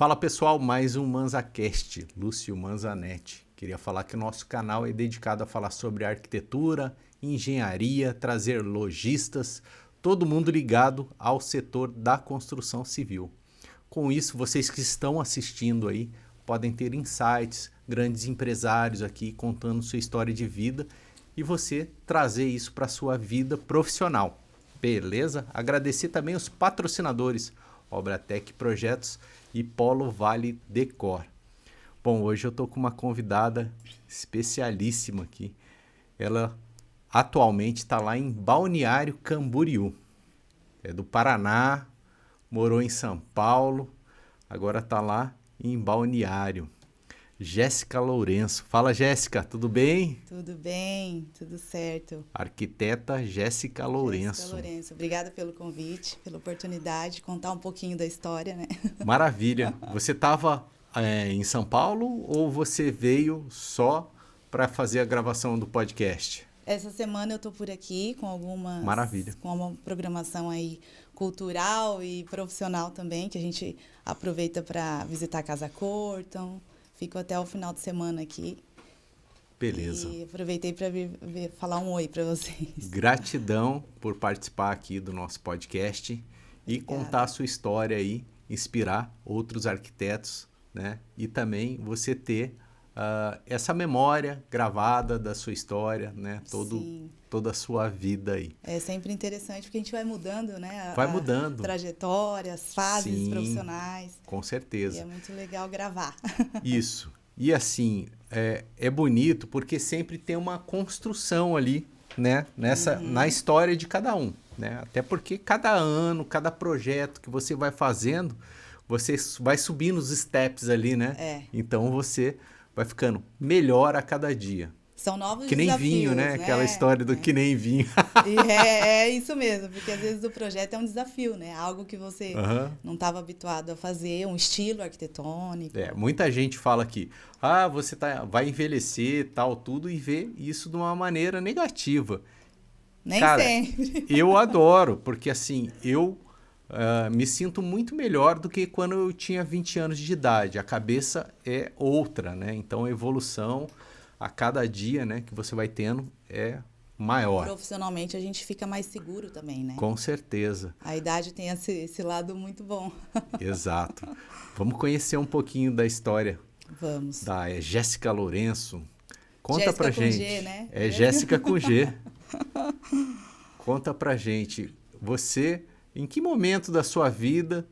Fala pessoal, mais um ManzaCast, Lúcio Manzanetti. Queria falar que o nosso canal é dedicado a falar sobre arquitetura, engenharia, trazer lojistas, todo mundo ligado ao setor da construção civil. Com isso, vocês que estão assistindo aí podem ter insights, grandes empresários aqui contando sua história de vida e você trazer isso para a sua vida profissional. Beleza? Agradecer também os patrocinadores, Obratec Projetos e Polo Vale Decor. Bom, hoje eu estou com uma convidada especialíssima aqui. Ela atualmente está lá em Balneário Camboriú. É do Paraná, morou em São Paulo, agora está lá em Balneário. Jéssica Lourenço. Fala, Jéssica, tudo bem? Tudo bem, tudo certo. Arquiteta Jéssica Lourenço. Jéssica Lourenço, obrigada pelo convite, pela oportunidade de contar um pouquinho da história, né? Maravilha. Você estava em São Paulo ou você veio só para fazer a gravação do podcast? Essa semana eu estou por aqui com algumas... Maravilha. Com uma programação aí cultural e profissional também, que a gente aproveita para visitar a Casa Cor, então fico até o final de semana aqui. Beleza. E aproveitei para falar um oi para vocês. Gratidão por participar aqui do nosso podcast e Obrigada. contar a sua história aí, inspirar outros arquitetos, né? E também você ter essa memória gravada da sua história, né? Toda a sua vida aí. É sempre interessante porque a gente vai mudando, né? Vai mudando. A trajetória, as fases Sim, profissionais. Com certeza. E é muito legal gravar. Isso. E assim, é bonito porque sempre tem uma construção ali, né? Na história de cada um, né? Até porque cada ano, cada projeto que você vai fazendo, você vai subindo os steps ali, né? Então você vai ficando melhor a cada dia. São novos que nem desafios, vinho, né? Aquela história do que nem vinho. E é isso mesmo, porque às vezes o projeto é um desafio, né? Algo que você não estava habituado a fazer, um estilo arquitetônico. Muita gente fala que você vai envelhecer, tal, tudo, e vê isso de uma maneira negativa. Nem Cara, sempre. Eu adoro, porque assim, eu me sinto muito melhor do que quando eu tinha 20 anos de idade. A cabeça é outra, né? Então a evolução a cada dia, né, que você vai tendo é maior. Profissionalmente a gente fica mais seguro também, né? Com certeza. A idade tem esse lado muito bom. Exato. Vamos conhecer um pouquinho da história. Vamos. Da Jéssica Lourenço. Conta Jéssica pra com gente. G, né? É Jéssica com G. Conta pra gente, você, em que momento da sua vida,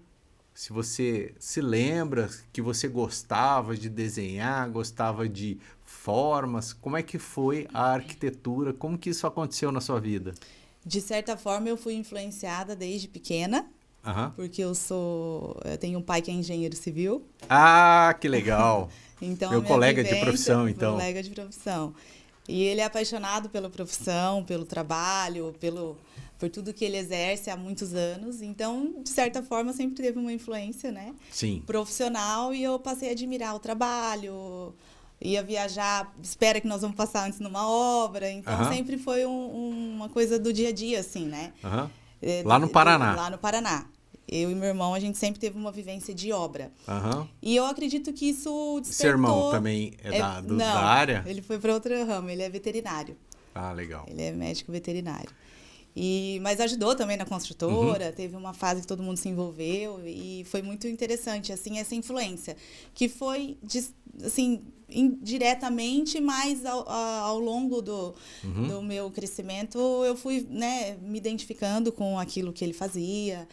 se você se lembra que você gostava de desenhar, gostava de formas, como é que foi a arquitetura, como que isso aconteceu na sua vida? De certa forma, eu fui influenciada desde pequena, porque eu tenho um pai que é engenheiro civil. Ah, que legal! Então, meu colega de profissão, então. Colega de profissão. E ele é apaixonado pela profissão, pelo trabalho, por tudo que ele exerce há muitos anos. Então, de certa forma, sempre teve uma influência, né? Sim. Profissional, e eu passei a admirar o trabalho, ia viajar, espera que nós vamos passar antes numa obra. Então, sempre foi uma coisa do dia a dia, assim, né? Lá no Paraná. Lá no Paraná. Eu e meu irmão, a gente sempre teve uma vivência de obra. E eu acredito que isso despertou... Seu irmão também da área? Ele foi para outro ramo, ele é veterinário. Ah, legal. Ele é médico veterinário. Mas ajudou também na construtora, teve uma fase que todo mundo se envolveu e foi muito interessante, assim, essa influência, que foi, assim, indiretamente, mas ao longo do meu crescimento, eu fui, né, me identificando com aquilo que ele fazia.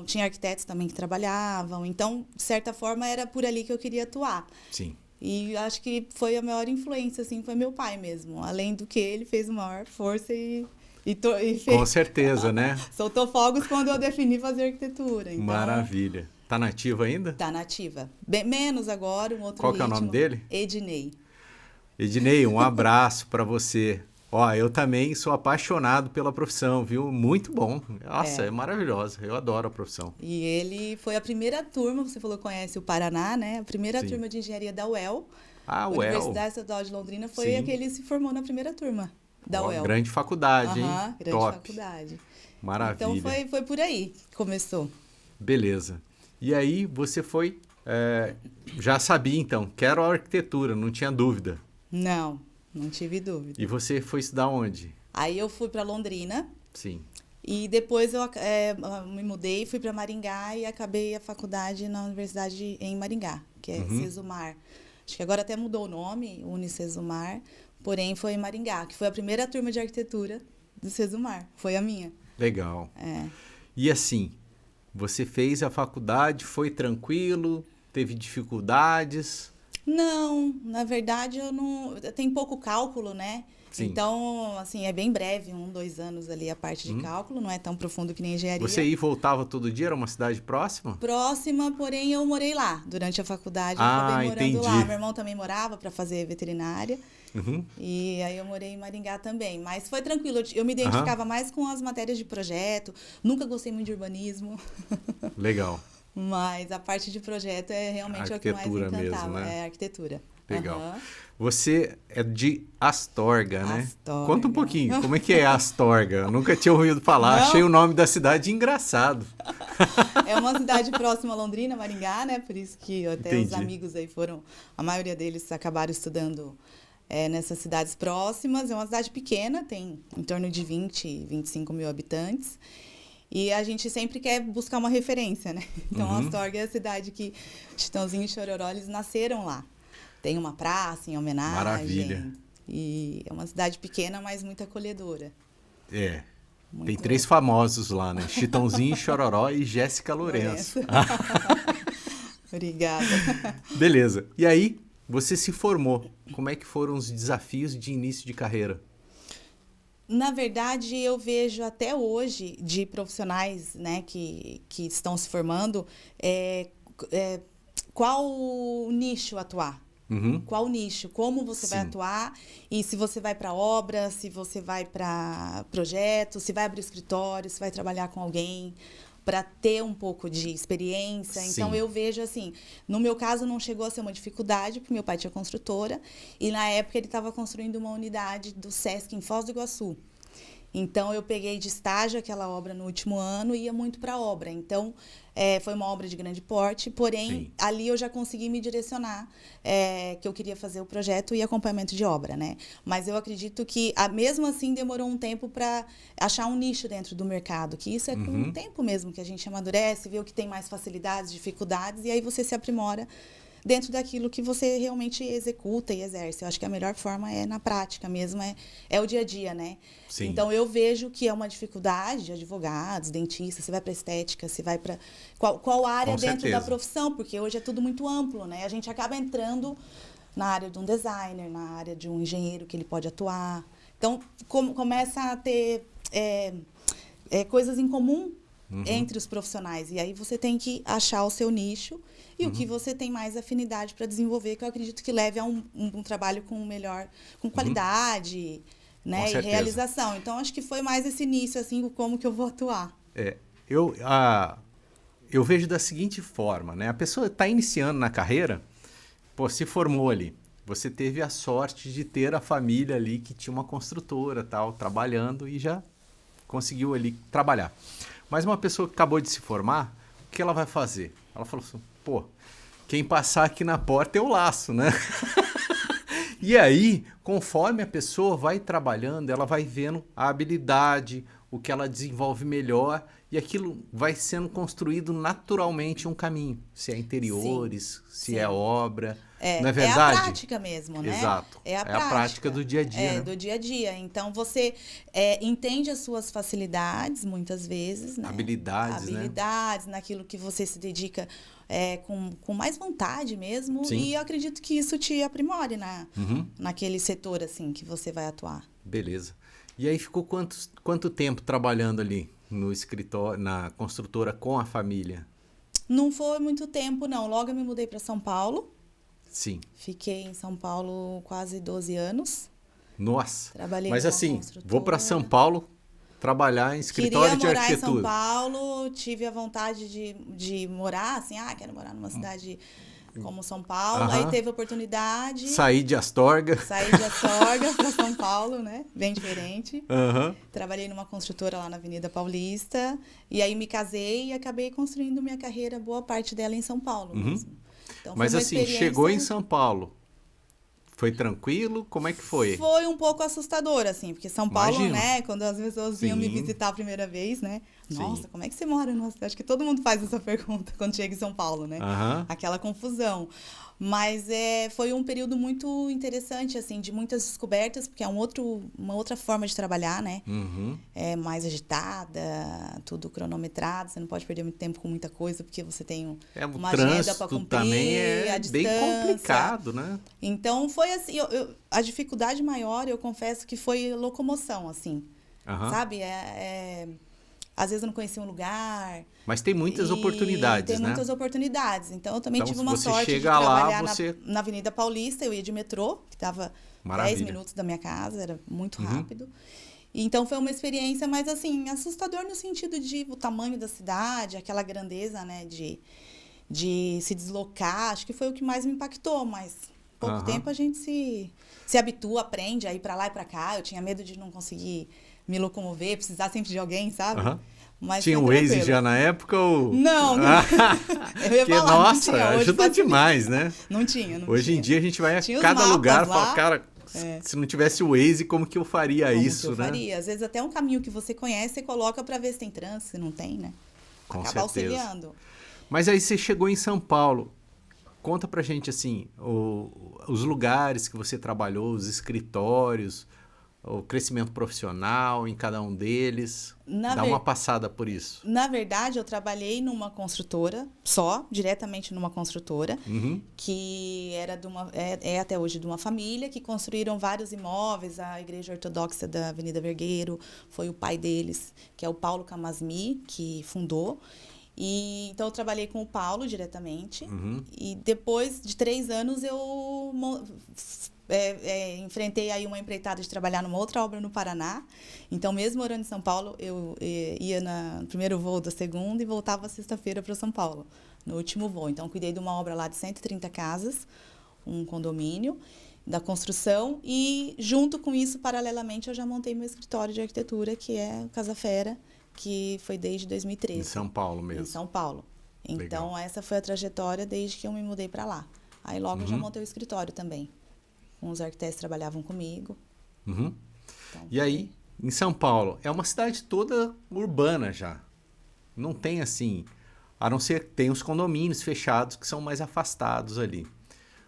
Tinha arquitetos também que trabalhavam, então, de certa forma, era por ali que eu queria atuar. Sim. E acho que foi a maior influência, assim, foi meu pai mesmo. Além do que ele fez maior força e com certeza, né? Soltou fogos quando eu defini fazer arquitetura. Então, maravilha. Tá nativa ainda? Tá nativa. Menos agora, um outro Qual que é o nome dele? Ednei. Ednei, um abraço para você. Eu também sou apaixonado pela profissão, viu? Muito bom. Nossa, é maravilhosa. Eu adoro a profissão. E ele foi a primeira turma, você falou que conhece o Paraná, né? A primeira turma de engenharia da UEL. A UEL. Universidade Estadual de Londrina foi a que ele se formou na primeira turma. Da UEL. Grande faculdade, hein? Grande faculdade. Maravilha. Então foi por aí que começou. Beleza. E aí você foi Já sabia, então, quero arquitetura, não tinha dúvida. Não tive dúvida. E você foi estudar onde? Aí eu fui para Londrina. Sim. E depois eu me mudei, fui para Maringá e acabei a faculdade na universidade em Maringá, que é Cesumar. Acho que agora até mudou o nome, Unicesumar, porém foi em Maringá, que foi a primeira turma de arquitetura do Cesumar, foi a minha. Legal. É. E assim, você fez a faculdade, foi tranquilo, teve dificuldades? Não, na verdade tem pouco cálculo, né? Sim. Então, assim, é bem breve, 2 anos ali a parte de cálculo, não é tão profundo que nem engenharia. Você ia e voltava todo dia? Era uma cidade próxima? Próxima, porém eu morei lá. Durante a faculdade eu Ah, acabei morando entendi. lá. Meu irmão também morava para fazer veterinária. E aí eu morei em Maringá também. Mas foi tranquilo, eu me identificava mais com as matérias de projeto. Nunca gostei muito de urbanismo. Legal. Mas a parte de projeto é realmente o que mais me encantava. Mesmo, né? É arquitetura. Legal. Você é de Astorga, né? Astorga. Conta um pouquinho, como é que é Astorga? Eu nunca tinha ouvido falar, Não. Achei o nome da cidade engraçado. É uma cidade próxima a Londrina, Maringá, né? Por isso que até Entendi. os amigos aí a maioria deles acabaram estudando nessas cidades próximas. É uma cidade pequena, tem em torno de 25 mil habitantes. E a gente sempre quer buscar uma referência, né? Então, Astorga é a cidade que Chitãozinho e Chororó, eles nasceram lá. Tem uma praça em homenagem. Maravilha. E é uma cidade pequena, mas muito acolhedora. É. Muito Tem 3 famosos lá, né? Chitãozinho, Chororó e Jéssica Lourenço. Obrigada. Beleza. E aí, você se formou. Como é que foram os desafios de início de carreira? Na verdade, eu vejo até hoje de profissionais, né, que estão se formando, qual nicho atuar. Qual nicho, como você vai atuar e se você vai para obra, se você vai para projeto, se vai abrir escritório, se vai trabalhar com alguém para ter um pouco de experiência. Sim. Então eu vejo assim, no meu caso não chegou a ser uma dificuldade, porque meu pai tinha construtora e na época ele estava construindo uma unidade do Sesc em Foz do Iguaçu. Então, eu peguei de estágio aquela obra no último ano e ia muito para a obra. Então, foi uma obra de grande porte, porém, ali eu já consegui me direcionar, que eu queria fazer o projeto e acompanhamento de obra, né? Mas eu acredito que, mesmo assim, demorou um tempo para achar um nicho dentro do mercado, que isso é com o tempo mesmo que a gente amadurece, vê o que tem mais facilidades, dificuldades, e aí você se aprimora dentro daquilo que você realmente executa e exerce. Eu acho que a melhor forma é na prática mesmo, é o dia a dia, né? Sim. Então, eu vejo que é uma dificuldade de advogados, dentistas, você vai para estética, você vai para... Qual área Com dentro certeza. da profissão? Porque hoje é tudo muito amplo, né? A gente acaba entrando na área de um designer, na área de um engenheiro que ele pode atuar. Então, começa a ter coisas em comum entre os profissionais. E aí você tem que achar o seu nicho e o que você tem mais afinidade para desenvolver, que eu acredito que leve a um trabalho com qualidade, né, Com e certeza. realização. Então, acho que foi mais esse início, assim, como que eu vou atuar. Eu vejo da seguinte forma, né? A pessoa está iniciando na carreira, se formou ali. Você teve a sorte de ter a família ali que tinha uma construtora, tal, trabalhando e já conseguiu ali trabalhar. Mas uma pessoa que acabou de se formar, o que ela vai fazer? Ela falou assim, quem passar aqui na porta eu laço, né? E aí, conforme a pessoa vai trabalhando, ela vai vendo a habilidade, o que ela desenvolve melhor, e aquilo vai sendo construído naturalmente um caminho. Se é interiores, se é obra, não é verdade? É a prática mesmo, né? Exato. É a prática do dia a dia, né? do dia a dia. Então, você entende as suas facilidades, muitas vezes, né? Habilidades, naquilo que você se dedica com mais vontade mesmo. Sim. E eu acredito que isso te aprimore naquele setor, assim, que você vai atuar. Beleza. E aí ficou quanto tempo trabalhando ali no escritório, na construtora com a família? Não foi muito tempo, não. Logo eu me mudei para São Paulo. Sim. Fiquei em São Paulo quase 12 anos. Nossa. Trabalhei Mas numa assim, construtora. vou para São Paulo trabalhar em escritório de arquitetura. Queria morar em São Paulo, tive a vontade de morar, assim, quero morar numa cidade como São Paulo. Aí teve a oportunidade. Saí de Astorga para São Paulo, né? Bem diferente. Uhum. Trabalhei numa construtora lá na Avenida Paulista. E aí me casei e acabei construindo minha carreira, boa parte dela em São Paulo mesmo. Então, Mas foi uma assim, experiência... chegou em São Paulo, foi tranquilo? Como é que foi? Foi um pouco assustador, assim, porque São Paulo, Imagino. né, quando as pessoas vinham me Sim. visitar a primeira vez, né? Nossa, Sim. como é que você mora numa cidade? Que todo mundo faz essa pergunta quando chega em São Paulo, né? Aham. Aquela confusão. Mas foi um período muito interessante, assim, de muitas descobertas, porque é uma outra forma de trabalhar, né? Uhum. É mais agitada, tudo cronometrado, você não pode perder muito tempo com muita coisa, porque você tem O uma agenda para trânsito cumprir, também é a bem distância. complicado, né? Então, foi assim, a dificuldade maior, eu confesso que foi locomoção, assim, Aham. sabe? Às vezes eu não conhecia um lugar. Mas tem muitas e oportunidades, tem né? muitas oportunidades. Então, eu também Então, tive se uma você sorte de chega lá, trabalhar você- na Avenida Paulista. Eu ia de metrô, que estava 10 Maravilha. minutos da minha casa, era muito Uhum. rápido. E então, foi uma experiência, mas assim, assustador no sentido de o tamanho da cidade, aquela grandeza, né, de se deslocar. Acho que foi o que mais me impactou, mas pouco Aham. tempo a gente se habitua, aprende a ir para lá e para cá. Eu tinha medo de não conseguir me locomover, precisar sempre de alguém, sabe? Aham. Mas Tinha o foi Waze tranquilo. já na época ou... Não, não. Eu ia Porque, falar, não nossa, tinha. Hoje ajuda facilita. demais, né? Não tinha. Hoje em dia a gente vai a Tinha os cada mapas lugar e lá. fala, cara, É. se não tivesse o Waze, como que eu faria Como isso, que eu né? faria? Às vezes até um caminho que você conhece, você coloca para ver se tem trânsito, se não tem, né? Com Acaba certeza. auxiliando. Mas aí você chegou em São Paulo. Conta pra gente, assim, os lugares que você trabalhou, os escritórios, o crescimento profissional em cada um deles. Dá uma passada por isso. Na verdade, eu trabalhei numa construtora, diretamente numa construtora, Uhum. que era é até hoje de uma família, que construíram vários imóveis. A Igreja Ortodoxa da Avenida Vergueiro foi o pai deles, que é o Paulo Camasmi, que fundou. E então eu trabalhei com o Paulo diretamente. Uhum. E depois de 3 anos eu enfrentei aí uma empreitada de trabalhar numa outra obra no Paraná. Então, mesmo morando em São Paulo, eu ia no primeiro voo da segunda e voltava sexta-feira para São Paulo, no último voo. Então, cuidei de uma obra lá de 130 casas, um condomínio da construção. E, junto com isso, paralelamente, eu já montei meu escritório de arquitetura, que é o Casa Fera, que foi desde 2013. Em São Paulo mesmo. Em São Paulo. Então, Legal. essa foi a trajetória desde que eu me mudei para lá. Aí, logo, eu já montei o escritório também. Uns arquitetos trabalhavam comigo. Uhum. Então, E aí, em São Paulo, é uma cidade toda urbana já. Não tem assim, a não ser que tem os condomínios fechados que são mais afastados ali.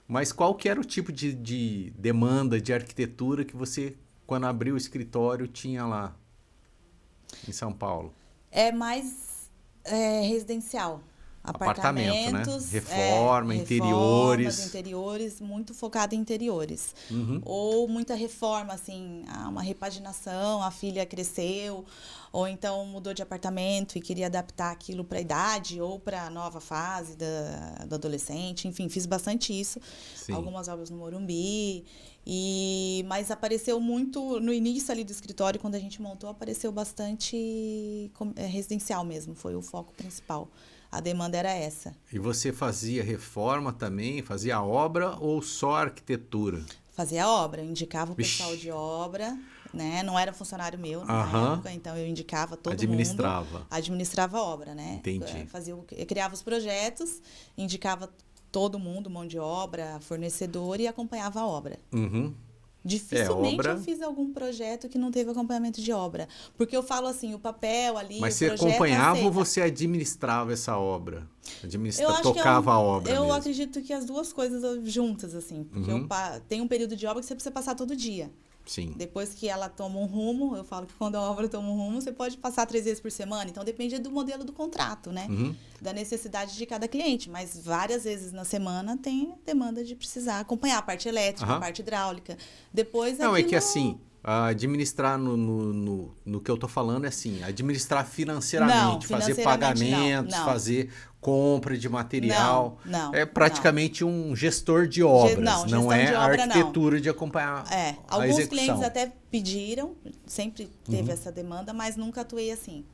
Mas qual que era o tipo de demanda de arquitetura que você, quando abriu o escritório, tinha lá em São Paulo? É mais residencial. Apartamento, né? Apartamentos, Reforma, reformas, interiores, muito focado em interiores. Uhum. Ou muita reforma, assim, uma repaginação, a filha cresceu, ou então mudou de apartamento e queria adaptar aquilo para a idade ou para a nova fase do adolescente. Enfim, fiz bastante isso. Sim. Algumas obras no Morumbi. Mas apareceu muito, no início ali do escritório, quando a gente montou, apareceu bastante residencial mesmo, foi o foco principal. A demanda era essa. E você fazia reforma também? Fazia obra ou só arquitetura? Fazia obra, eu indicava o Vixe. pessoal de obra, né? Não era funcionário meu na Aham. época, então eu indicava todo Administrava. mundo. Administrava a obra, né? Entendi. Eu criava os projetos, indicava todo mundo, mão de obra, fornecedor, e acompanhava a obra. Uhum. Dificilmente obra- eu fiz algum projeto que não teve acompanhamento de obra. Porque eu falo assim, o papel ali, Mas o você projeto acompanhava ou aceita. você administrava essa obra? Eu acho Tocava a obra eu mesmo? acredito que as duas coisas juntas, assim. Porque tem um período de obra que você precisa passar todo dia. Sim. Depois que ela toma um rumo, eu falo que quando a obra toma um rumo, você pode passar 3 vezes por semana. Então, depende do modelo do contrato, né? Uhum. Da necessidade de cada cliente. Mas várias vezes na semana tem demanda de precisar acompanhar a parte elétrica, a Aham. parte hidráulica. Depois Não, é que aquilo- assim, administrar no que eu tô falando é assim, administrar financeiramente, Não, fazer financeiramente não, pagamentos, não. fazer compra de material. Não, é praticamente um gestor de obras, não, não gestão é de a obra, não. arquitetura de acompanhar a alguns execução. clientes até pediram, sempre teve essa demanda, mas nunca atuei assim.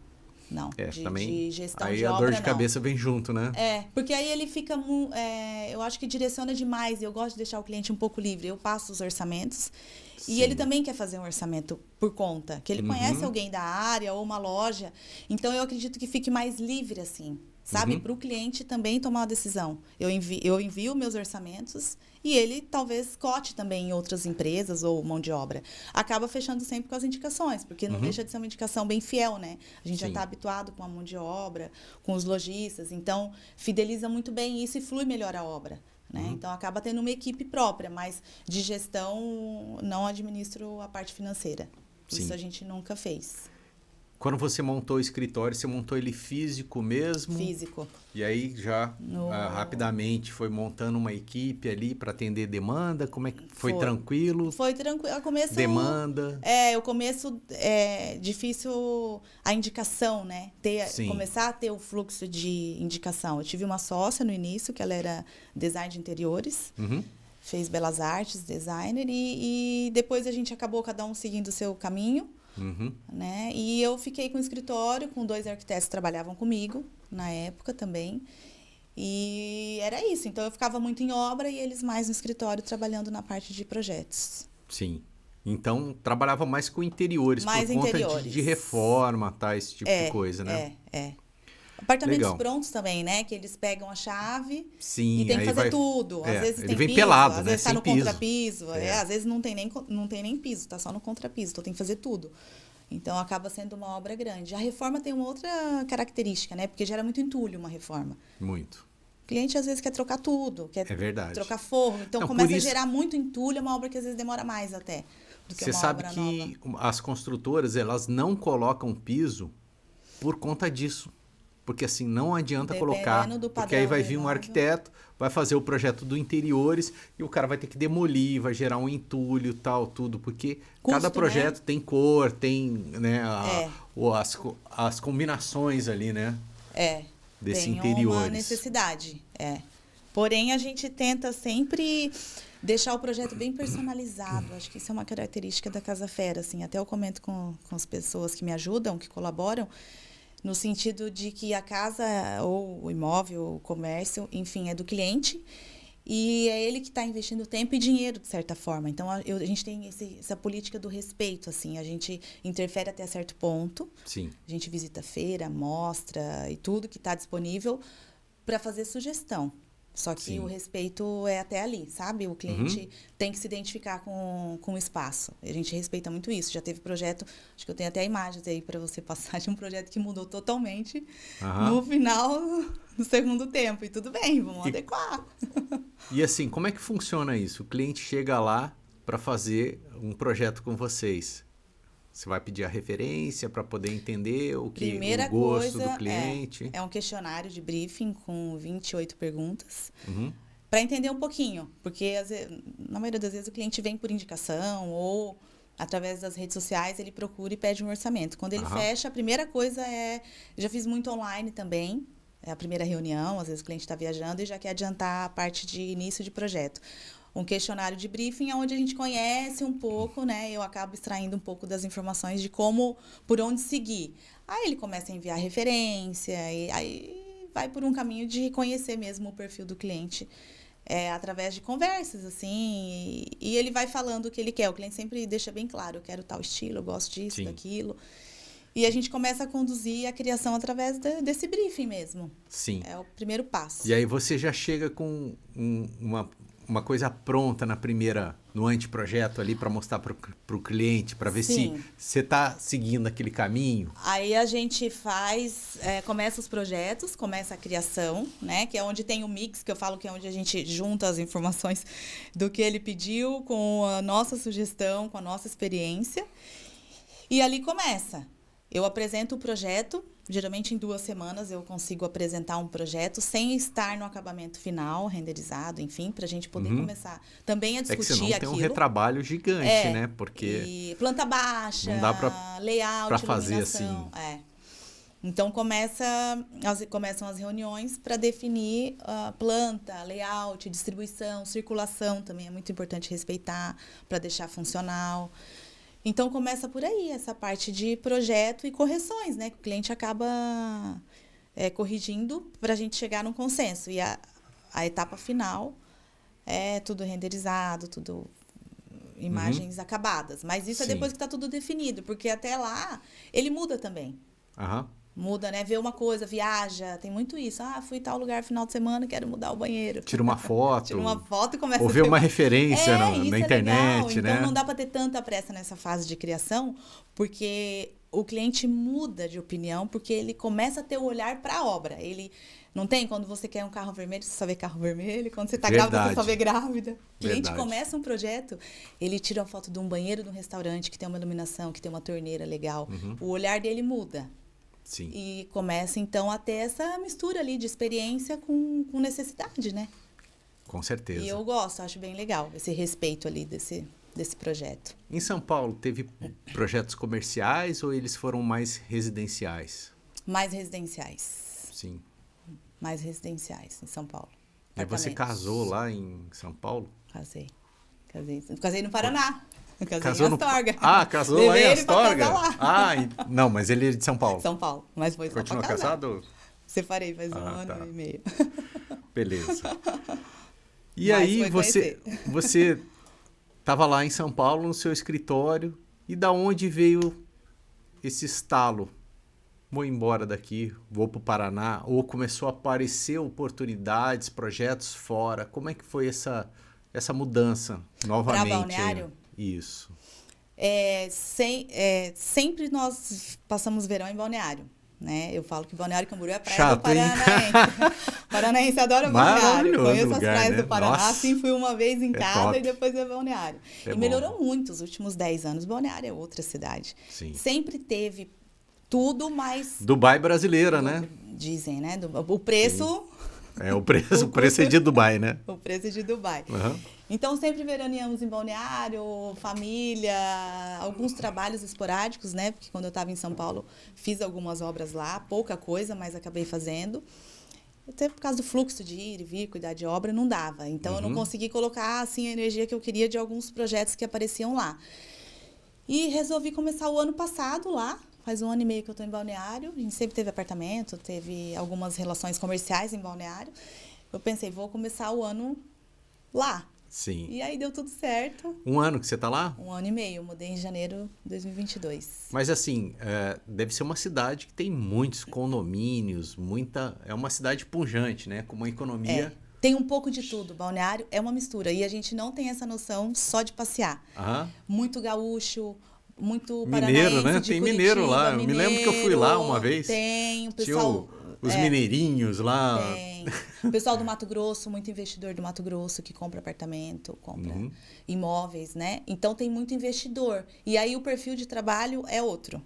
Não, também, de gestão aí de a obra, dor de não. cabeça vem junto, né? Porque aí ele fica, eu acho que direciona demais, eu gosto de deixar o cliente um pouco livre. Eu passo os orçamentos Sim. e ele também quer fazer um orçamento por conta, que ele conhece alguém da área ou uma loja, então eu acredito que fique mais livre assim. sabe? Para o cliente também tomar uma decisão. Eu envio meus orçamentos e ele talvez cote também em outras empresas ou mão de obra. Acaba fechando sempre com as indicações, porque não deixa de ser uma indicação bem fiel, né? A gente já está habituado com a mão de obra, com os lojistas, então fideliza muito bem isso e flui melhor a obra. Né? Então, acaba tendo uma equipe própria, mas de gestão não administro a parte financeira. Isso a gente nunca fez. Quando você montou o escritório, você montou ele físico mesmo? Físico. E aí já rapidamente foi montando uma equipe ali para atender demanda? Como é que foi tranquilo? Foi tranquilo. Começo, demanda? O começo é difícil a indicação, né? Começar a ter o fluxo de indicação. Eu tive uma sócia no início, que ela era design de interiores. Fez belas artes, designer. E depois a gente acabou cada um seguindo o seu caminho. Né? E eu fiquei com o escritório, com 2 arquitetos que trabalhavam comigo na época também. E era isso. Então, eu ficava muito em obra e eles mais no escritório trabalhando na parte de projetos. Sim. Então, trabalhava mais com interiores, mais por conta de reforma, tá? Esse tipo de coisa, né? Apartamentos prontos também, né? Que eles pegam a chave e tem que fazer tudo. Às vezes ele tem vem piso, pelado, às né? vezes tá sem no piso. contrapiso. Às vezes não tem nem piso, tá só no contrapiso. Então tem que fazer tudo. Então acaba sendo uma obra grande. A reforma tem uma outra característica, né? Porque gera muito entulho uma reforma. Muito. O cliente às vezes quer trocar tudo, quer trocar forro. Então começa a gerar muito entulho, é uma obra que às vezes demora mais até do que uma obra nova. Você sabe que as construtoras, elas não colocam piso por conta disso. Porque assim, não adianta colocar, porque aí vai vir um arquiteto, vai fazer o projeto do interiores e o cara vai ter que demolir, vai gerar um entulho, tal, tudo, porque cada projeto tem cor, tem, né, as combinações ali, né? Desse interiores. Tem uma necessidade, Porém, a gente tenta sempre deixar o projeto bem personalizado. Acho que isso é uma característica da Casa Fera, assim. Até eu comento com as pessoas que me ajudam, que colaboram, no sentido de que a casa, ou o imóvel, o comércio, enfim, é do cliente e é ele que está investindo tempo e dinheiro, de certa forma. Então, a gente tem essa política do respeito, assim, a gente interfere até certo ponto. Sim. A gente visita feira, mostra e tudo que está disponível para fazer sugestão. Só que o respeito é até ali, sabe? O cliente tem que se identificar com o espaço. A gente respeita muito isso. Já teve projeto, acho que eu tenho até imagens aí para você passar, de um projeto que mudou totalmente no final do segundo tempo. E tudo bem, vamos adequar. E assim, como é que funciona isso? O cliente chega lá para fazer um projeto com vocês. Você vai pedir a referência para poder entender o gosto do cliente. É um questionário de briefing com 28 perguntas para entender um pouquinho. Porque, na maioria das vezes, o cliente vem por indicação ou, através das redes sociais, ele procura e pede um orçamento. Quando ele fecha, a primeira coisa já fiz muito online também. É a primeira reunião, às vezes o cliente está viajando e já quer adiantar a parte de início de projeto. Um questionário de briefing é onde a gente conhece um pouco, né? Eu acabo extraindo um pouco das informações de por onde seguir. Aí ele começa a enviar referência, e aí vai por um caminho de conhecer mesmo o perfil do cliente, através de conversas, assim, e ele vai falando o que ele quer. O cliente sempre deixa bem claro, eu quero tal estilo, eu gosto disso, daquilo. E a gente começa a conduzir a criação através desse briefing mesmo. Sim. É o primeiro passo. E aí você já chega com uma coisa pronta no anteprojeto ali para mostrar para o cliente, para ver se você está seguindo aquele caminho. Aí a gente começa os projetos, começa a criação, né? Que é onde tem o mix, que eu falo que é onde a gente junta as informações do que ele pediu com a nossa sugestão, com a nossa experiência. E ali começa. Eu apresento o projeto, geralmente em 2 semanas eu consigo apresentar um projeto sem estar no acabamento final, renderizado, enfim, para a gente poder começar também a discutir aquilo. Tem um retrabalho gigante, né? Porque e planta baixa, não dá layout, para fazer assim. Então começam as reuniões para definir planta, layout, distribuição, circulação também é muito importante respeitar para deixar funcional. Então, começa por aí, essa parte de projeto e correções, né? Que o cliente acaba corrigindo para a gente chegar num consenso. E a etapa final é tudo renderizado, tudo imagens acabadas. Mas isso é depois que está tudo definido, porque até lá ele muda também. Muda, né? Vê uma coisa, viaja, tem muito isso. Ah, fui em tal lugar final de semana, quero mudar o banheiro. Tira uma foto. Tira uma foto e começa ou a ver ter uma referência na isso é internet, legal. né? Então não dá para ter tanta pressa nessa fase de criação, porque o cliente muda de opinião, porque ele começa a ter o olhar para a obra. Ele não tem, quando você quer um carro vermelho, você só vê carro vermelho. Quando você está grávida, você só vê grávida. O cliente começa um projeto, ele tira uma foto de um banheiro de um restaurante que tem uma iluminação, que tem uma torneira legal. O olhar dele muda. Sim. E começa, então, a ter essa mistura ali de experiência com necessidade, né? Com certeza. E eu gosto, acho bem legal esse respeito ali desse projeto. Em São Paulo, teve projetos comerciais ou eles foram mais residenciais? Mais residenciais. Sim. Mais residenciais em São Paulo. E você casou lá em São Paulo? Casei no Paraná. Casou em Astorga. Casou lá em Astorga? Lá. Não, mas ele é de São Paulo. São Paulo, mas foi só Continua pra casar. casado? Separei faz um ano e meio. Beleza. E aí você estava lá em São Paulo no seu escritório e da onde veio esse estalo? Vou embora daqui, vou para o Paraná, ou começou a aparecer oportunidades, projetos fora? Como é que foi essa mudança novamente? Para Balneário? Isso. Sempre nós passamos verão em Balneário, né? Eu falo que Balneário Camboriú é a praia Chato, do Paranaense. Paranaense adora Balneário. Conheço lugar, as praias né? do Paraná, Nossa, assim fui uma vez em cada top. e depois é Balneário. É melhorou muito os últimos 10 anos. Balneário é outra cidade. Sim. Sempre teve tudo, mas... Dubai brasileira, né? Dizem, né? O preço... Sim. O preço é de Dubai, né? O preço é de Dubai. Uhum. Então, sempre veraneamos em Balneário, família, alguns trabalhos esporádicos, né? Porque quando eu estava em São Paulo, fiz algumas obras lá, pouca coisa, mas acabei fazendo. Até por causa do fluxo de ir e vir, cuidar de obra, não dava. Então, eu não consegui colocar, assim, a energia que eu queria de alguns projetos que apareciam lá. E resolvi começar o ano passado lá. Faz 1 ano e meio que eu estou em Balneário. A gente sempre teve apartamento, teve algumas relações comerciais em Balneário. Eu pensei, vou começar o ano lá. Sim. E aí deu tudo certo. 1 ano que você está lá? 1 ano e meio. Eu mudei em janeiro de 2022. Mas assim, deve ser uma cidade que tem muitos condomínios, é uma cidade pujante, né? Com uma economia... Tem um pouco de tudo. Balneário é uma mistura. E a gente não tem essa noção só de passear. Muito gaúcho... Muito mineiro, né? De tem Curitiba, mineiro lá. Eu me lembro que eu fui lá uma vez. Tem, o pessoal... Tinha os mineirinhos lá. Tem. O pessoal do Mato Grosso, muito investidor do Mato Grosso que compra apartamento, compra imóveis, né? Então, tem muito investidor. E aí, o perfil de trabalho é outro.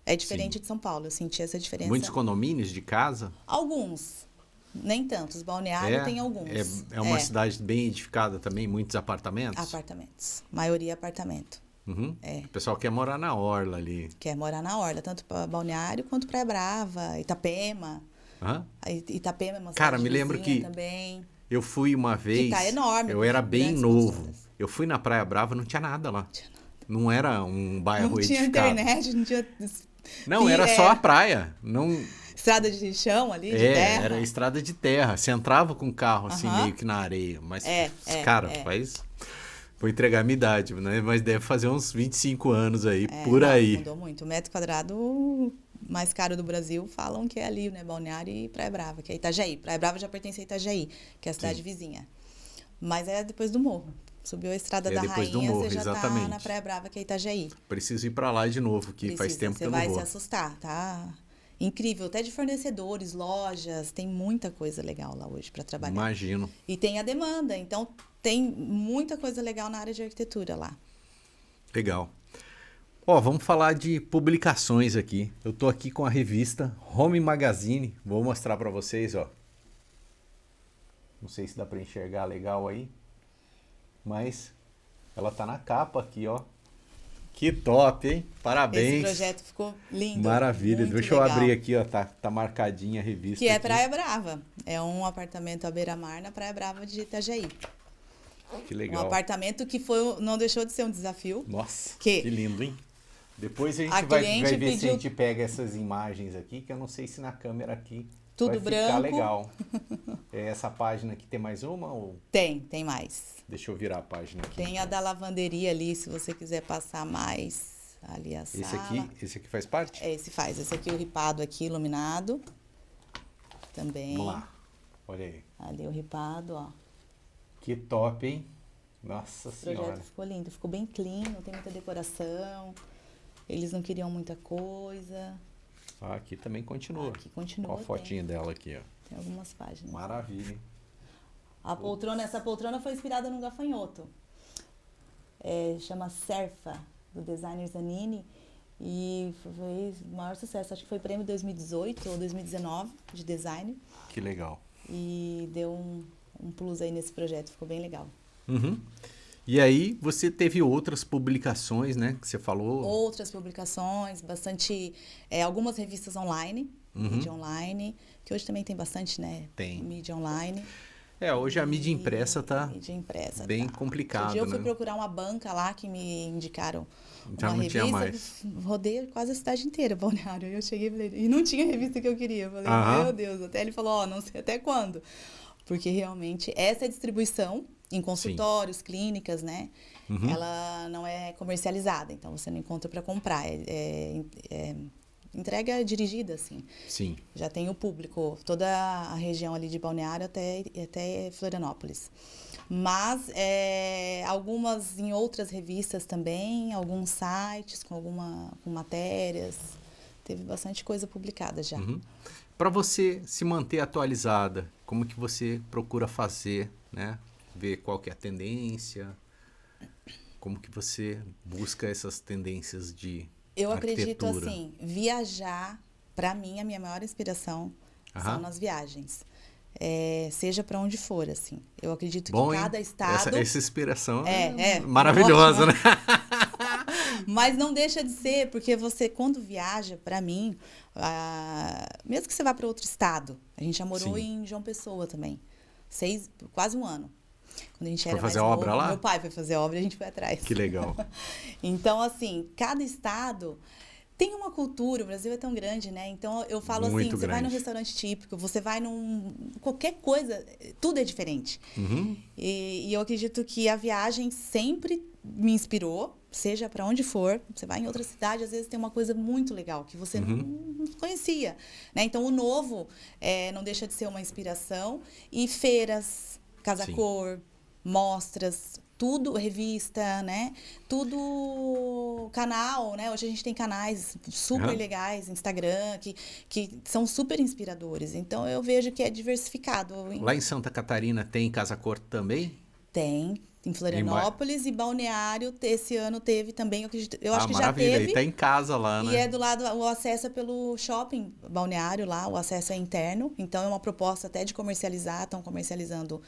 É diferente de São Paulo. Eu senti essa diferença. Muitos condomínios de casa? Alguns. Nem tantos. Balneário tem alguns. É uma cidade bem edificada também? Muitos apartamentos? Apartamentos. Maioria apartamento. O pessoal quer morar na orla ali. Quer morar na orla, tanto para Balneário quanto Praia Brava, Itapema. Itapema é uma cidade Cara, me lembro que também. Eu fui uma vez. Que tá enorme. Eu era bem novo. Eu fui na Praia Brava, não tinha nada lá. Não era um bairro edificado. Não tinha internet, não tinha... Não, era só a praia. Não... Estrada de chão ali, de terra. Era estrada de terra. Você entrava com o carro assim, meio que na areia. Mas, vou entregar a minha idade, né? Mas deve fazer uns 25 anos aí, por aí. Mudou muito. O metro quadrado mais caro do Brasil, falam que é ali, né? Balneário e Praia Brava, que é Itajaí. Praia Brava já pertence a Itajaí, que é a cidade vizinha. Mas é depois do morro. Subiu a Estrada da Rainha, você já tá na Praia Brava, que é Itajaí. Preciso ir pra lá de novo, que faz tempo que eu não vou. Você vai se assustar, tá? Incrível, até de fornecedores, lojas, tem muita coisa legal lá hoje para trabalhar. Imagino. E tem a demanda, então tem muita coisa legal na área de arquitetura lá. Legal. Vamos falar de publicações aqui. Eu tô aqui com a revista Home Magazine, vou mostrar para vocês, ó. Não sei se dá para enxergar legal aí, mas ela tá na capa aqui, ó. Que top, hein? Parabéns. Esse projeto ficou lindo. Maravilha. Deixa eu abrir aqui, ó. Tá marcadinha a revista. Que é aqui. Praia Brava. É um apartamento à beira-mar na Praia Brava de Itajaí. Que legal. Um apartamento que não deixou de ser um desafio. Nossa, que lindo, hein? Depois a gente vai ver se a gente pega essas imagens aqui, que eu não sei se na câmera aqui tudo vai ficar legal. Essa página aqui tem mais uma? Ou... Tem mais. Deixa eu virar a página aqui. Tem a da lavanderia ali, se você quiser passar mais. Ali a sala. Esse aqui faz parte? Esse faz. Esse aqui o ripado aqui, iluminado. Também. Vamos lá. Olha aí. Ali o ripado, ó. Que top, hein? Nossa O projeto Senhora. ficou lindo. Ficou bem clean, não tem muita decoração. Eles não queriam muita coisa. Aqui também continua. Aqui continua. Ó a fotinha dela aqui, ó. Tem algumas páginas. Maravilha, hein? Essa poltrona foi inspirada num gafanhoto. Chama Serfa, do designer Zanini. E foi o maior sucesso. Acho que foi prêmio 2018 ou 2019 de design. Que legal. E deu um plus aí nesse projeto. Ficou bem legal. Uhum. E aí, você teve outras publicações, né? Que você falou. Outras publicações, bastante... algumas revistas online, mídia online. Que hoje também tem bastante, né? Tem. Mídia online. Hoje a mídia impressa tá mídia impressa bem tá. complicado, Outro dia eu fui né? procurar uma banca lá que me indicaram Já uma não revista. tinha mais. Rodei quase a cidade inteira, Balneário. Aí eu cheguei e falei, e não tinha a revista que eu queria. Eu falei, meu Deus, até ele falou, não sei até quando. Porque realmente essa é a distribuição em consultórios, clínicas, né? Ela não é comercializada, então você não encontra para comprar. Entrega dirigida, assim. Sim. Já tem o público, toda a região ali de Balneário até Florianópolis. Mas algumas em outras revistas também, alguns sites com matérias. Teve bastante coisa publicada já. Para você se manter atualizada, como que você procura fazer, né? Ver qual que é a tendência? Como que você busca essas tendências de Eu acredito arquitetura? assim, viajar, para mim, a minha maior inspiração são nas viagens. Seja para onde for, assim. Eu acredito Bom, que cada estado... Essa inspiração é ótimo. maravilhosa, né? Mas não deixa de ser, porque você, quando viaja, para mim, mesmo que você vá para outro estado, a gente já morou em João Pessoa também, quase um ano. Quando a gente era foi fazer mais obra novo, lá? meu pai foi fazer obra e a gente foi atrás. Que legal. Então, assim, cada estado tem uma cultura, o Brasil é tão grande, né? Então, eu falo Muito assim, você vai num grande. restaurante típico, você vai qualquer coisa, tudo é diferente. E eu acredito que a viagem sempre me inspirou, seja para onde for. Você vai em outra cidade, às vezes tem uma coisa muito legal que você não conhecia, né? Então, o novo não deixa de ser uma inspiração. E feiras, Casa Cor, mostras, tudo, revista, né? Tudo canal, né? Hoje a gente tem canais super legais, Instagram, que são super inspiradores. Então, eu vejo que é diversificado. Lá em Santa Catarina tem Casa Cor também? Tem. Em Florianópolis e Balneário, esse ano teve também, eu acho que já maravilha. teve. E tá em casa lá, né? E é do lado, o acesso é pelo shopping Balneário lá, o acesso é interno. Então, é uma proposta até de comercializar, estão comercializando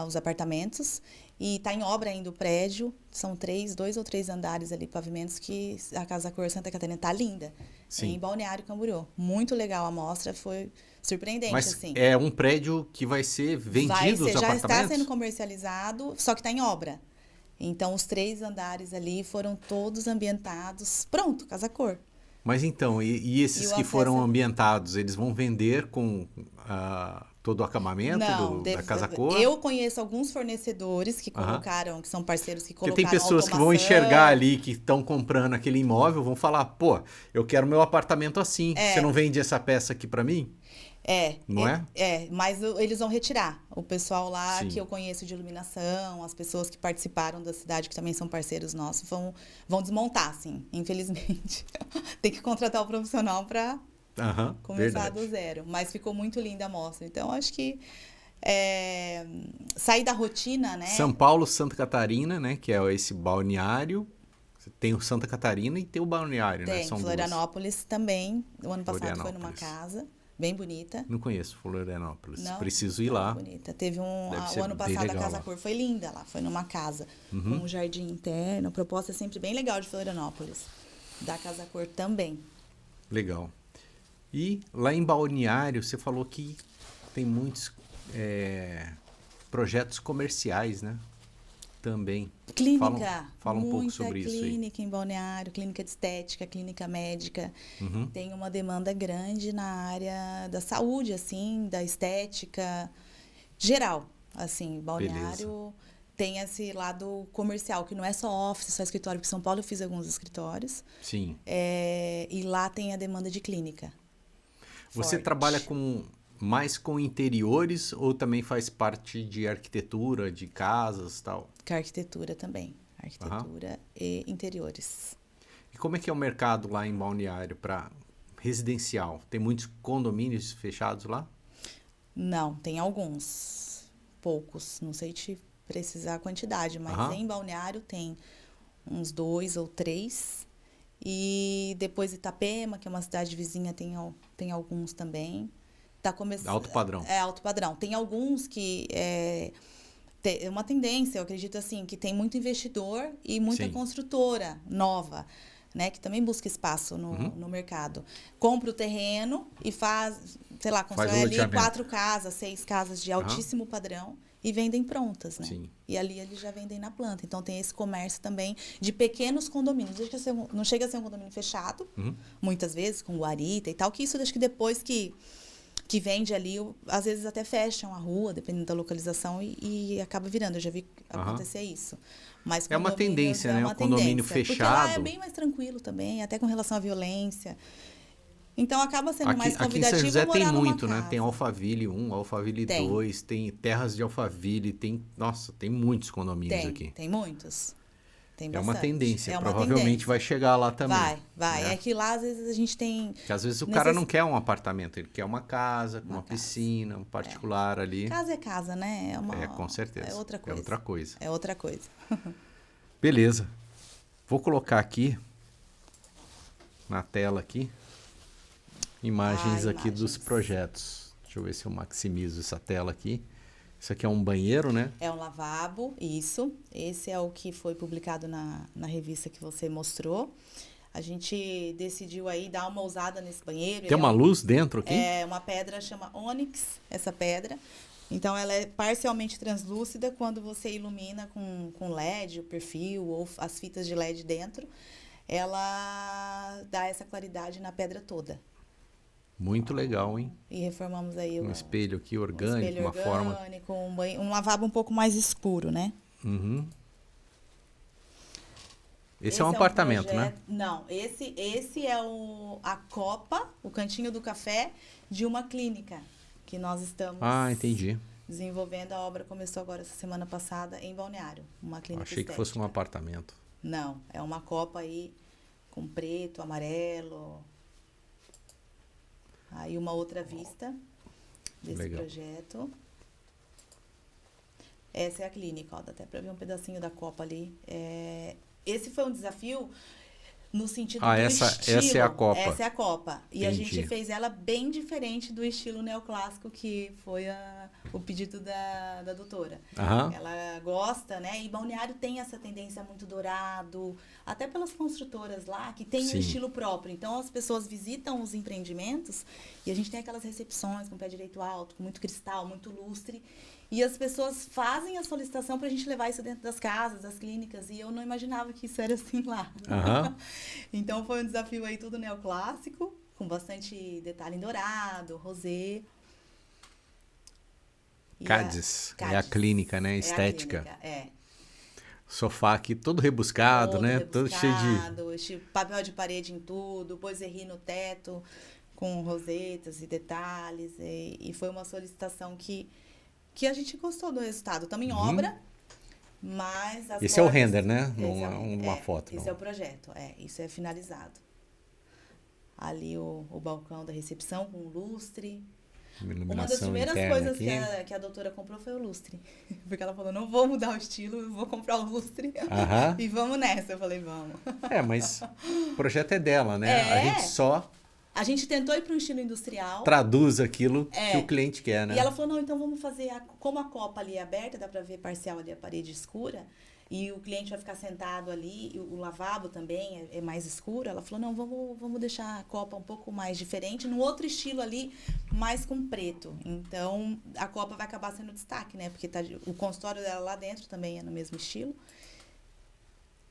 os apartamentos. E está em obra ainda o prédio, são 2 ou 3 andares ali, pavimentos, que a Casa Cor Santa Catarina tá linda. Sim. Em Balneário Camboriú. Muito legal a mostra, foi surpreendente, Mas assim. é um prédio que vai ser vendido os já apartamentos? está sendo comercializado, só que está em obra. Então, os 3 andares ali foram todos ambientados. Pronto, Casa Cor. Mas então, e esses que foram ambientados, eles vão vender com todo o acabamento da Casa Cor? Eu conheço alguns fornecedores que colocaram, que são parceiros que colocaram automação. Porque tem pessoas que vão enxergar ali, que estão comprando aquele imóvel, vão falar, pô, eu quero meu apartamento assim. Você não vende essa peça aqui para mim? Não é? Mas eles vão retirar. O pessoal lá que eu conheço de iluminação, as pessoas que participaram da cidade, que também são parceiros nossos, vão desmontar, assim, infelizmente. Tem que contratar o profissional para começar do zero. Mas ficou muito linda a mostra. Então, acho que sair da rotina, né? São Paulo, Santa Catarina, né? Que é esse balneário. Tem o Santa Catarina e tem o balneário, né? São Florianópolis também. O ano passado foi numa casa bem bonita. Não conheço Florianópolis. Não, preciso ir lá. Bonita. Teve o ano passado a Casa Cor foi linda lá. Foi numa casa com um jardim interno. A proposta é sempre bem legal de Florianópolis. Da Casa Cor também. Legal. E lá em Balneário, você falou que tem muitos projetos comerciais, né? Também. Clínica. Fala um pouco sobre isso aí. Clínica em Balneário, clínica de estética, clínica médica. Tem uma demanda grande na área da saúde, assim, da estética geral. Assim, Balneário tem esse lado comercial, que não é só office, só escritório, porque em São Paulo eu fiz alguns escritórios. Sim. E lá tem a demanda de clínica. Você Forte. trabalha mais com interiores ou também faz parte de arquitetura, de casas e tal? Com arquitetura também. Arquitetura e interiores. E como é que é o mercado lá em Balneário para residencial? Tem muitos condomínios fechados lá? Não, tem alguns. Poucos. Não sei te precisar a quantidade, mas em Balneário tem uns 2 ou 3. E depois Itapema, que é uma cidade vizinha, tem alguns também. Tá começando. Alto padrão. É, alto padrão. Tem alguns que é uma tendência, eu acredito assim, que tem muito investidor e muita construtora nova, né? Que também busca espaço no mercado. Compra o terreno e faz, sei lá, constrói ali 4 casas, 6 casas de altíssimo padrão e vendem prontas, né? Sim. E ali eles já vendem na planta. Então tem esse comércio também de pequenos condomínios. Não chega a ser um condomínio fechado, muitas vezes, com guarita e tal, que isso acho que depois que vende ali, às vezes até fecham a rua, dependendo da localização, e acaba virando. Eu já vi acontecer isso. Mas é uma tendência, né? O condomínio fechado. Porque lá é bem mais tranquilo também, até com relação à violência. Então acaba sendo mais convidativo. Aqui em São José tem muito, né? Tem Alphaville 1, Alphaville 2, tem terras de Alphaville, tem muitos condomínios aqui. Tem muitos. Tem bastante. É uma tendência, provavelmente tendência. Vai chegar lá também. Vai. Né? É que lá, às vezes, a gente tem... Porque às vezes o cara não quer um apartamento, ele quer uma casa, com uma piscina, um particular ali. Casa é casa, né? Com certeza. É outra coisa. É outra coisa. Beleza. Vou colocar aqui, na tela aqui, imagens aqui dos projetos. Deixa eu ver se eu maximizo essa tela aqui. Isso aqui é um banheiro, né? É um lavabo, isso. Esse é o que foi publicado na revista que você mostrou. A gente decidiu aí dar uma ousada nesse banheiro. Tem uma luz dentro aqui? É uma pedra, chama ônix, essa pedra. Então, ela é parcialmente translúcida. Quando você ilumina com LED, o perfil ou as fitas de LED dentro, ela dá essa claridade na pedra toda. Muito legal, hein? E reformamos aí um espelho aqui orgânico, uma forma... Um lavabo um pouco mais escuro, né? Esse é um apartamento, né? Não, esse é a copa, o cantinho do café de uma clínica que nós estamos entendi. desenvolvendo. A obra começou agora essa semana passada em Balneário, uma clínica Achei estética. que fosse um apartamento. Não, é uma copa aí com preto, amarelo... Aí uma outra vista desse projeto. Essa é a clínica, ó, dá até para ver um pedacinho da copa ali. Esse foi um desafio no sentido do estilo. Essa é a copa. Essa é a copa. E Entendi. a gente fez ela bem diferente do estilo neoclássico, que foi o pedido da doutora. Ela gosta, né? E Balneário tem essa tendência muito dourado, até pelas construtoras lá, que tem um estilo próprio. Então, as pessoas visitam os empreendimentos e a gente tem aquelas recepções com pé direito alto, com muito cristal, muito lustre. E as pessoas fazem a solicitação para a gente levar isso dentro das casas, das clínicas. E eu não imaginava que isso era assim lá. Então, foi um desafio aí tudo neoclássico, com bastante detalhe em dourado, rosé. Cádiz, é a clínica, né? Estética. É. Sofá aqui todo rebuscado, né? Todo cheio de... papel de parede em tudo, boiserie no teto, com rosetas e detalhes. E foi uma solicitação que a gente gostou do resultado. Estamos em obra, mas... Esse é o render, né? Não é uma foto. Esse é o projeto, isso é finalizado. Ali o balcão da recepção com o lustre. Uma das primeiras coisas que a doutora comprou foi o lustre. Porque ela falou, não vou mudar o estilo, eu vou comprar o lustre. E vamos nessa. Eu falei, vamos. Mas o projeto é dela, né? A gente só... A gente tentou ir para um estilo industrial. Traduz aquilo que o cliente quer, né? E ela falou, não, então vamos fazer, como a copa ali é aberta, dá para ver parcial ali a parede escura, e o cliente vai ficar sentado ali, e o lavabo também é mais escuro. Ela falou, não, vamos deixar a copa um pouco mais diferente, num outro estilo ali, mais com preto. Então, a copa vai acabar sendo destaque, né? Porque o consultório dela lá dentro também é no mesmo estilo.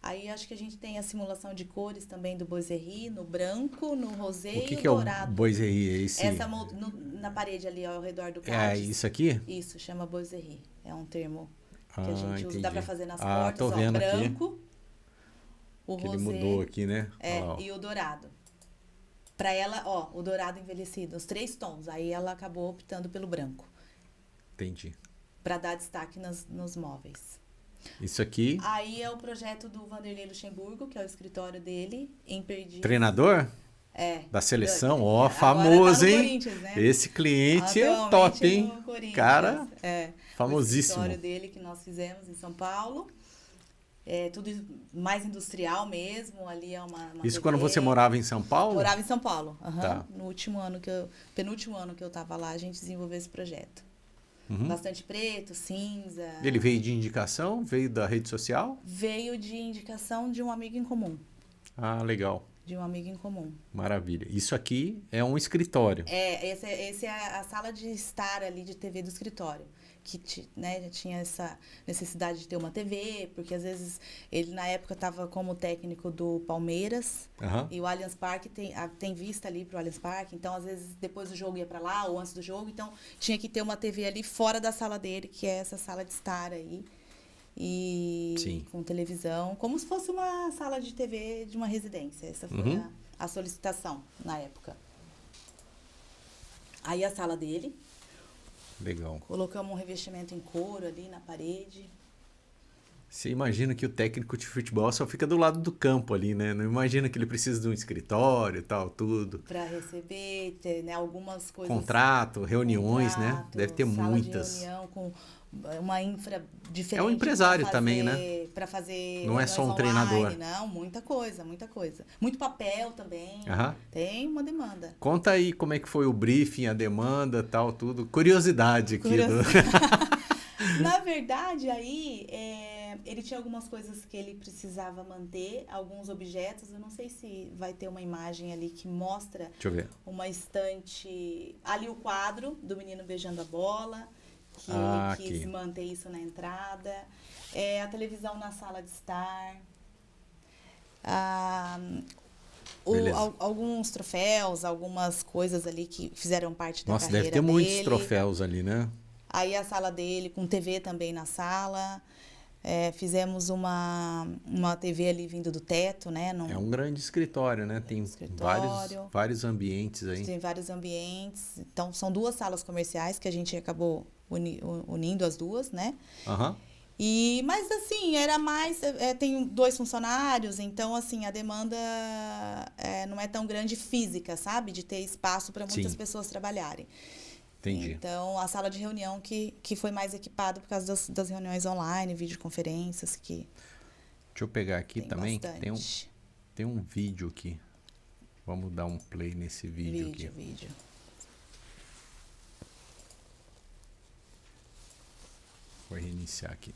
Aí acho que a gente tem a simulação de cores também do boiserie, no branco, no rosé e o dourado. É o boiserie? Essa na parede ali ao redor do cálice. É isso aqui? Isso, chama boiserie. É um termo que a gente usa, dá para fazer nas Ah, portas, tô vendo branco, o que rosé, ele mudou aqui, né? e o dourado. Para ela, o dourado envelhecido, os 3 tons. Aí ela acabou optando pelo branco. Entendi. Para dar destaque nos móveis. Isso aqui... Aí é o projeto do Vanderlei Luxemburgo, que é o escritório dele, em Perdizes. Treinador? É. Da seleção, Agora famoso, tá no hein? Corinthians, né? Esse cliente é Atualmente top, hein? no Corinthians. Cara, O famosíssimo. escritório dele que nós fizemos em São Paulo. É tudo mais industrial mesmo. Ali é uma Isso TV. quando você morava em São Paulo? Morava em São Paulo. Tá. No penúltimo ano que eu tava lá, a gente desenvolveu esse projeto. Uhum. Bastante preto, cinza. Ele veio de indicação? Veio da rede social? Veio de indicação de um amigo em comum. Ah, legal. De um amigo em comum. Maravilha. Isso aqui é um escritório. Esse é a sala de estar ali de TV do escritório. Que tinha essa necessidade de ter uma TV, porque às vezes ele na época estava como técnico do Palmeiras, e o Allianz Parque tem vista ali para o Allianz Parque, então às vezes depois do jogo ia para lá ou antes do jogo, então tinha que ter uma TV ali fora da sala dele, que é essa sala de estar aí, e Sim. com televisão, como se fosse uma sala de TV de uma residência. Essa foi a solicitação na época. Aí a sala dele. Legal. Colocamos um revestimento em couro ali na parede. Você imagina que o técnico de futebol só fica do lado do campo ali, né? Não imagina que ele precisa de um escritório e tal, tudo. Para receber, ter, algumas coisas. Contrato, reuniões, né? Deve ter sala muitas. De reunião com uma infra diferente. É um empresário também, né? Para fazer. Não é só um online, treinador. Não, muita coisa, muita coisa. Muito papel também. Tem uma demanda. Conta aí como é que foi o briefing, a demanda, tal, tudo. Curiosidade aqui. Na verdade, aí, ele tinha algumas coisas que ele precisava manter, alguns objetos. Eu não sei se vai ter uma imagem ali que mostra. Deixa eu ver. Uma estante. Ali o quadro do menino beijando a bola, que ele quis manter isso na entrada. A televisão na sala de estar. Alguns troféus, algumas coisas ali que fizeram parte da carreira dele. Nossa, deve ter muitos troféus ali, né? Aí a sala dele, com TV também na sala. Fizemos uma TV ali vindo do teto, né? É um grande escritório, né? Tem vários ambientes aí. Tem vários ambientes. Então, são 2 salas comerciais que a gente acabou unindo as 2, né? Mas, assim, era mais... tem 2 funcionários, então, assim, a demanda não é tão grande física, sabe? De ter espaço para muitas pessoas trabalharem. Entendi. Então, a sala de reunião que foi mais equipada por causa das reuniões online, videoconferências. Deixa eu pegar aqui também. Bastante. Tem um vídeo aqui. Vamos dar um play nesse vídeo aqui. Vídeo. Vou reiniciar aqui.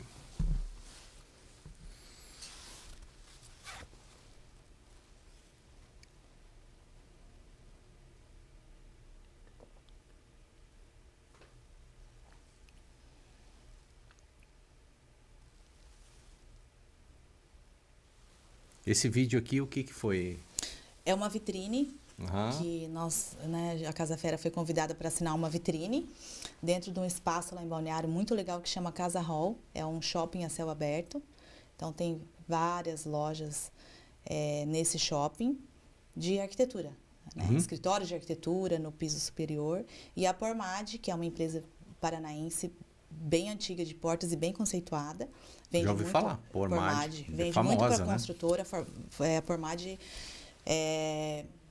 Esse vídeo aqui, o que foi? É uma vitrine que nós, a Casa Fera foi convidada para assinar uma vitrine dentro de um espaço lá em Balneário muito legal que chama Casa Hall. É um shopping a céu aberto. Então, tem várias lojas nesse shopping de arquitetura. Escritórios de arquitetura no piso superior. E a Pormad, que é uma empresa paranaense bem antiga de portas e bem conceituada. Já ouvi falar. Pormad. Vende famosa, muito para né? construtora. A Pormad,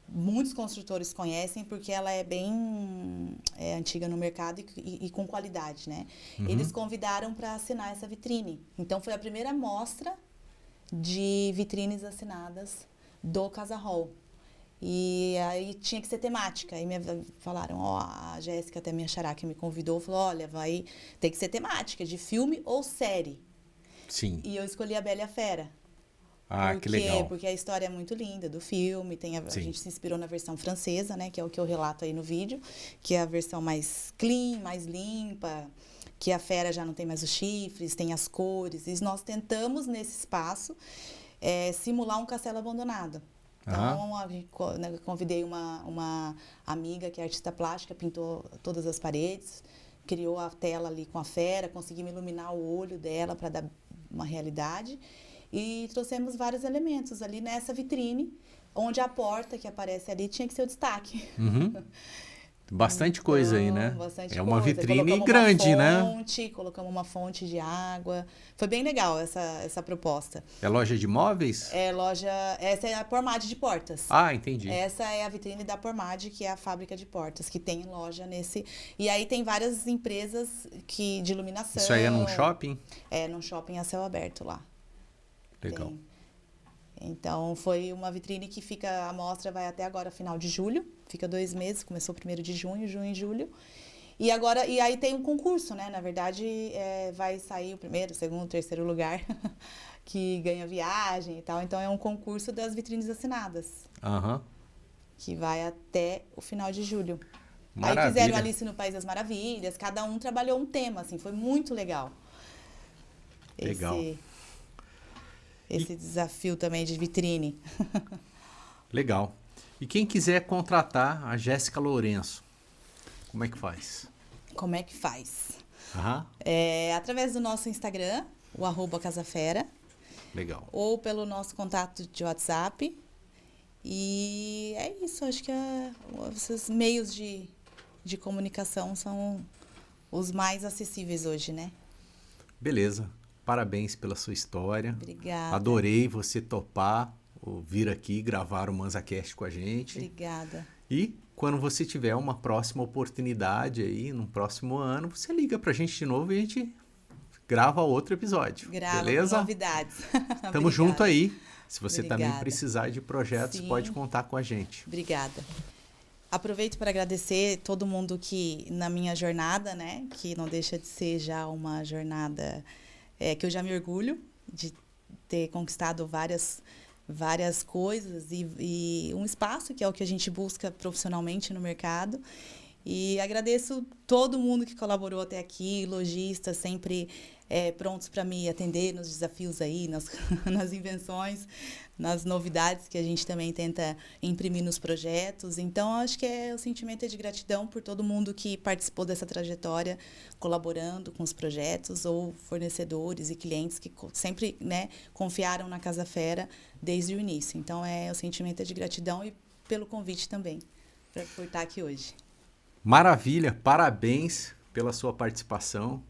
muitos construtores conhecem porque ela é bem antiga no mercado e com qualidade, né? Eles convidaram para assinar essa vitrine. Então, foi a primeira mostra de vitrines assinadas do Casa Hall. E aí tinha que ser temática. Aí falaram, a Jéssica, até minha xará que me convidou, falou, olha, tem que ser temática, de filme ou série. Sim. E eu escolhi a Bela e a Fera. Que legal. Porque a história é muito linda do filme. A gente se inspirou na versão francesa, né? Que é o que eu relato aí no vídeo. Que é a versão mais clean, mais limpa. Que a fera já não tem mais os chifres, tem as cores. E nós tentamos, nesse espaço, simular um castelo abandonado. Então, convidei uma amiga que é artista plástica, pintou todas as paredes. criou a tela ali com a fera, conseguimos iluminar o olho dela para dar uma realidade. E trouxemos vários elementos ali nessa vitrine, onde a porta que aparece ali tinha que ser o destaque. Bastante coisa aí, né? Bastante uma coisa. vitrine Colocamos grande, uma né? fonte, colocamos uma fonte de água. Foi bem legal essa proposta. É loja de móveis? Essa é a Pormad de portas. Ah, entendi. Essa é a vitrine da Pormad, que é a fábrica de portas, que tem loja nesse... E aí tem várias empresas de iluminação. Isso aí é num shopping? É, num shopping a céu aberto lá. Legal. Tem. Então, foi uma vitrine que a mostra vai até agora, final de julho. Fica 2 meses, começou 1º de junho e julho. E aí tem um concurso, né? Na verdade, vai sair o 1º, 2º, 3º lugar, que ganha viagem e tal. Então, é um concurso das vitrines assinadas. Que vai até o final de julho. Maravilha. Aí fizeram Alice no País das Maravilhas, cada um trabalhou um tema, assim, foi muito legal. Legal. Esse desafio também de vitrine. Legal. E quem quiser contratar a Jéssica Lourenço, como é que faz? Como é que faz? Através do nosso Instagram, o @casafera. Legal. Ou pelo nosso contato de WhatsApp. E é isso, acho que esses meios de comunicação são os mais acessíveis hoje, né? Beleza. Parabéns pela sua história. Obrigada. Adorei você topar, vir aqui gravar o ManzaCast com a gente. Obrigada. E quando você tiver uma próxima oportunidade aí, no próximo ano, você liga pra gente de novo e a gente grava outro episódio. Beleza? Novidades. Tamo junto aí. Se você Obrigada. também precisar de projetos, Sim. pode contar com a gente. Obrigada. Aproveito para agradecer todo mundo que na minha jornada, né, que não deixa de ser já uma jornada que eu já me orgulho de ter conquistado várias coisas e um espaço que é o que a gente busca profissionalmente no mercado. E agradeço todo mundo que colaborou até aqui, lojistas sempre prontos para me atender nos desafios aí, nas invenções, nas novidades que a gente também tenta imprimir nos projetos. Então, acho que o sentimento é de gratidão por todo mundo que participou dessa trajetória, colaborando com os projetos, ou fornecedores e clientes que sempre, né, confiaram na Casa Fera desde o início. Então, o sentimento é de gratidão e pelo convite também, por estar aqui hoje. Maravilha, parabéns pela sua participação,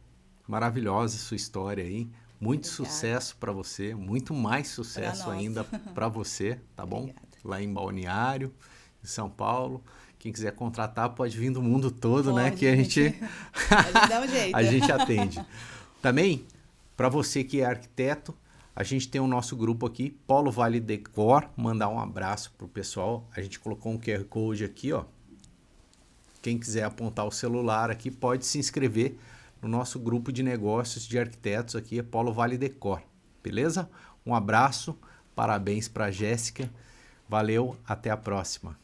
maravilhosa sua história aí, muito Obrigada. Sucesso para você, muito mais sucesso ainda para você, tá bom? Obrigada. Lá em Balneário, em São Paulo, quem quiser contratar pode vir do mundo todo, né? Que a gente dá um jeito. a gente atende. Também, para você que é arquiteto, a gente tem o nosso grupo aqui, Polo Vale Decor, mandar um abraço pro pessoal, a gente colocou um QR Code aqui, ó. Quem quiser apontar o celular aqui pode se inscrever no nosso grupo de negócios de arquitetos aqui, é Polo Vale Decor. Beleza? Um abraço, parabéns para a Jéssica. Valeu, até a próxima.